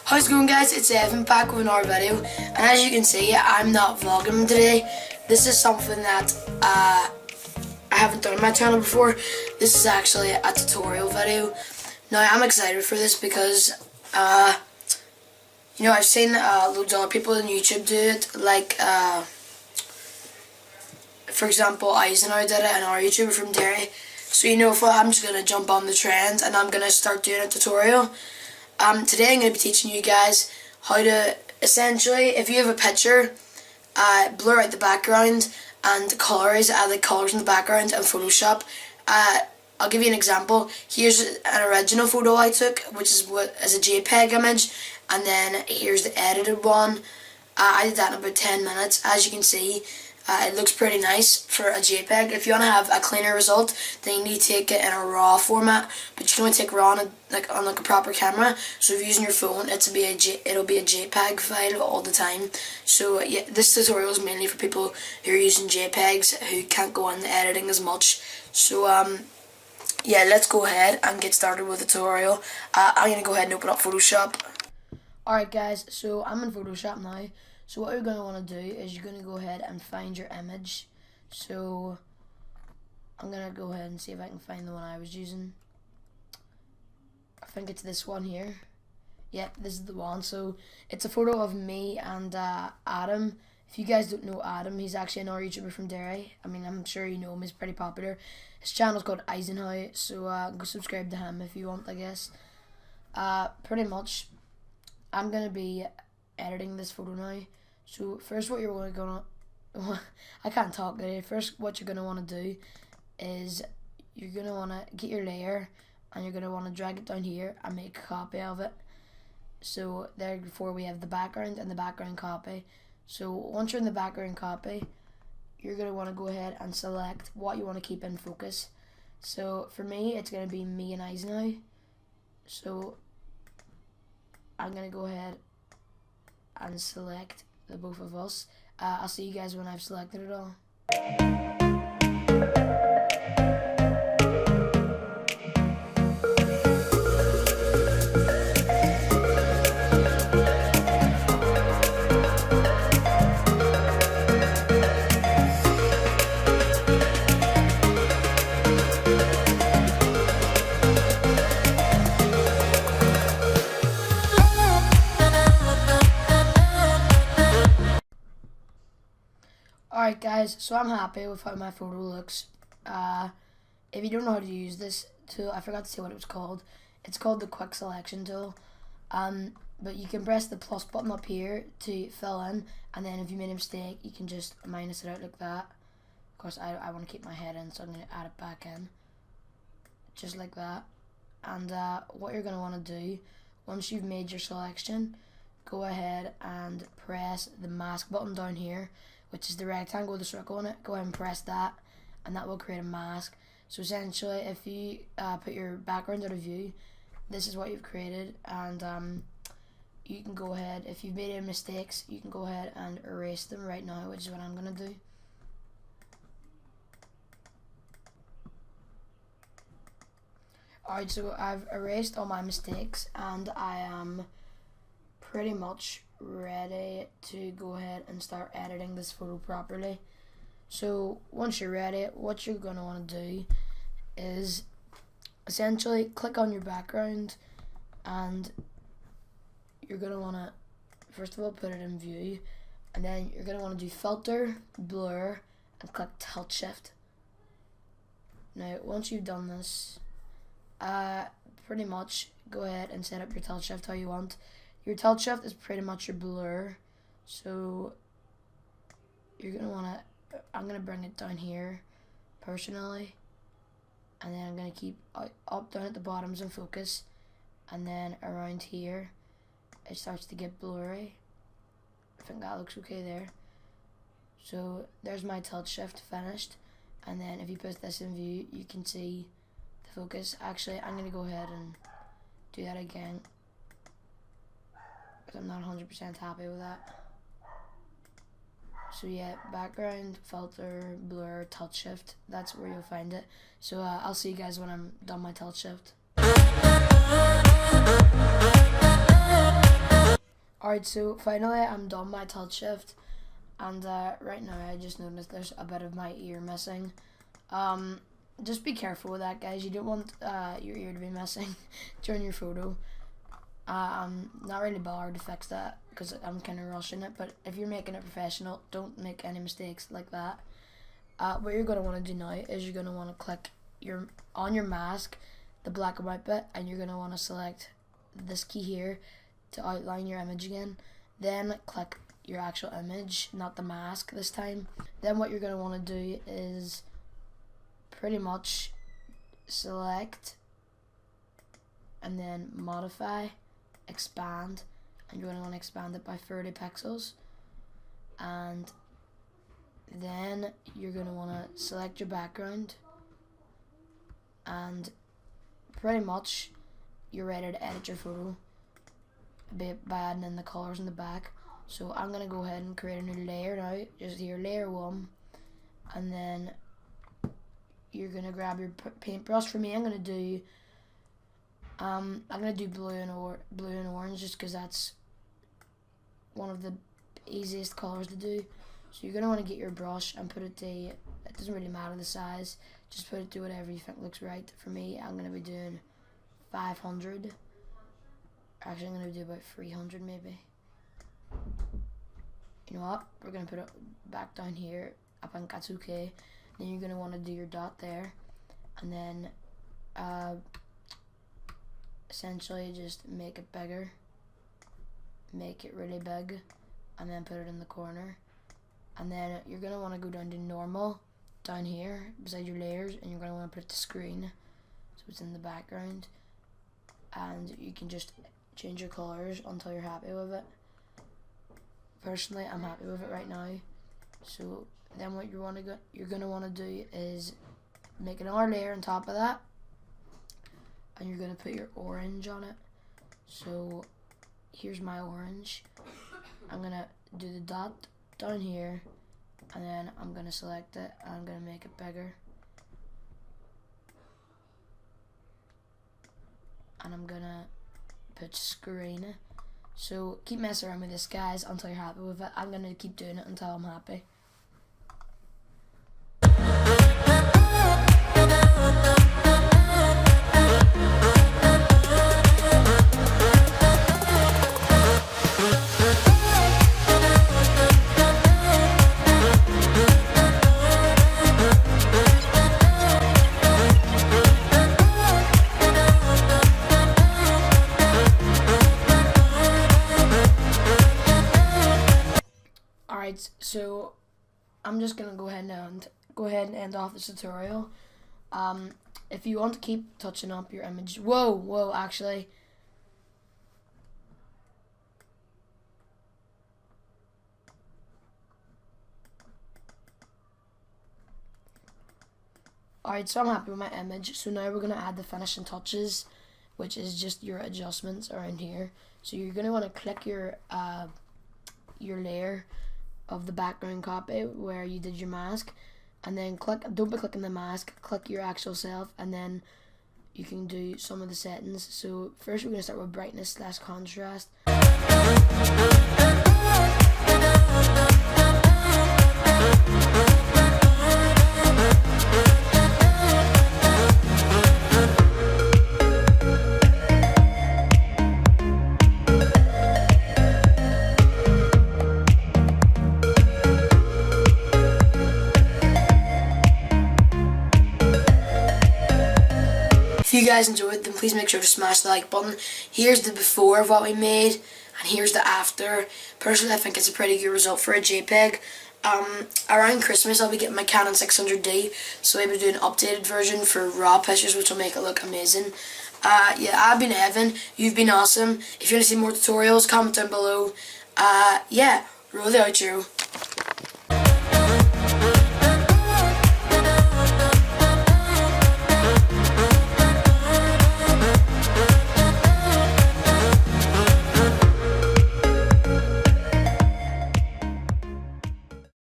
How's it going, guys? It's Evan back with another video, and as you can see, I'm not vlogging today. This is something that I haven't done on my channel before. This is actually a tutorial video. Now I'm excited for this because you know, I've seen loads of other people on YouTube do it, like for example Eisenhower did it, and our YouTuber from Derry. So you know, if I'm just gonna jump on the trend and I'm gonna start doing a tutorial. Today I'm going to be teaching you guys how to, essentially, if you have a picture, blur out the background and colorize, add the colors in the background in Photoshop. I'll give you an example. Here's an original photo I took, which is a JPEG image, and then here's the edited one. I did that in about 10 minutes. As you can see, it looks pretty nice for a JPEG. If you want to have a cleaner result, then you need to take it in a RAW format, but you can only take RAW on a proper camera. So if you're using your phone, it'll be a JPEG file all the time. So yeah, this tutorial is mainly for people who are using JPEGs who can't go on the editing as much. So yeah, let's go ahead and get started with the tutorial. I'm gonna go ahead and open up Photoshop. Alright guys, so I'm in Photoshop now. So what you're going to want to do is you're going to go ahead and find your image. So I'm going to go ahead and see if I can find the one I was using. I think it's this one here. Yep, this is the one. So it's a photo of me and Adam. If you guys don't know Adam, he's actually another YouTuber from Derry. I mean, I'm sure you know him, he's pretty popular. His channel's called Eisenhower, so go subscribe to him if you want, I guess. Pretty much, I'm going to be editing this photo now. So first what you're gonna I can't talk today. First what you're gonna want to do is you're gonna want to get your layer and you're gonna want to drag it down here and make a copy of it. So therefore we have the background and the background copy. So once you're in the background copy, you're gonna want to go ahead and select what you want to keep in focus. So for me, it's gonna be me and Eisenhower. So I'm gonna go ahead and select the both of us. I'll see you guys when I've selected it all. Alright guys, so I'm happy with how my photo looks. If you don't know how to use this tool, I forgot to say what it was called. It's called the quick selection tool. But you can press the plus button up here to fill in, and then if you made a mistake, you can just minus it out like that. Of course, I want to keep my head in, so I'm going to add it back in. Just like that. And what you're going to want to do, once you've made your selection, go ahead and press the mask button down here, which is the rectangle with the circle in it. Go ahead and press that, and that will create a mask. So essentially, if you put your background out of view, this is what you've created, and you can go ahead, if you've made any mistakes, you can go ahead and erase them right now, which is what I'm going to do. Alright, so I've erased all my mistakes, and I am pretty much ready to go ahead and start editing this photo properly. So once you're ready, what you're going to want to do is essentially click on your background, and you're going to want to first of all put it in view, and then you're going to want to do filter, blur, and click tilt shift. Now once you've done this, pretty much go ahead and set up your tilt shift how you want. Your tilt shift is pretty much your blur, so you're going to want to, I'm going to bring it down here personally, and then I'm going to keep up, down at the bottoms in focus, and then around here it starts to get blurry. I think that looks okay there. So there's my tilt shift finished, and then if you put this in view, you can see the focus. Actually, I'm going to go ahead and do that again, I'm not 100% happy with that. So yeah, background, filter, blur, tilt shift, that's where you'll find it. So I'll see you guys when I'm done my tilt shift. Alright, so finally I'm done my touch shift, and right now I just noticed there's a bit of my ear missing. Just be careful with that, guys. You don't want your ear to be missing during your photo. I'm not really bothered to fix that because I'm kind of rushing it, but if you're making it professional, don't make any mistakes like that. What you're going to want to do now is you're going to want to click on your mask, the black and white bit, and you're going to want to select this key here to outline your image again. Then click your actual image, not the mask this time. Then what you're going to want to do is pretty much select and then modify, expand, and you're going to want to expand it by 30 pixels. And then you're going to want to select your background, and pretty much you're ready to edit your photo by adding in the colors in the back. So I'm going to go ahead and create a new layer now. Just here, layer 1, and then you're going to grab your paintbrush. For me, I'm going to do blue and orange just because that's one of the easiest colors to do. So you're going to want to get your brush and put it to, it doesn't really matter the size, just put it to whatever you think looks right. For me, I'm going to be doing 500. Actually, I'm going to do about 300 maybe. You know what? We're going to put it back down here. I think that's okay. Then you're going to want to do your dot there. And then essentially just make it bigger. Make it really big. And then put it in the corner. And then you're going to want to go down to normal down here beside your layers. And you're going to want to put it to screen. So it's in the background. And you can just change your colors until you're happy with it. Personally, I'm happy with it right now. So then what you're gonna want to do is make another layer on top of that, and you're gonna put your orange on it. So here's my orange. I'm gonna do the dot down here, and then I'm gonna select it and I'm gonna make it bigger. And I'm gonna put screen. So keep messing around with this, guys, until you're happy with it. I'm going to keep doing it until I'm happy. Alright, so I'm just gonna go ahead and end off this tutorial. If you want to keep touching up your image, actually. Alright, so I'm happy with my image. So now we're gonna add the finishing touches, which is just your adjustments around here. So you're gonna want to click your layer of the background copy where you did your mask, and then don't be clicking the mask, click your actual self, and then you can do some of the settings. So first we're going to start with brightness / contrast. If you guys enjoyed, then please make sure to smash the like button. Here's the before of what we made, and here's the after. Personally, I think it's a pretty good result for a JPEG. Around Christmas, I'll be getting my Canon 600D, so I'll be doing an updated version for raw pictures, which will make it look amazing. Yeah, I've been Evan. You've been awesome. If you want to see more tutorials, comment down below. Yeah, roll the outro.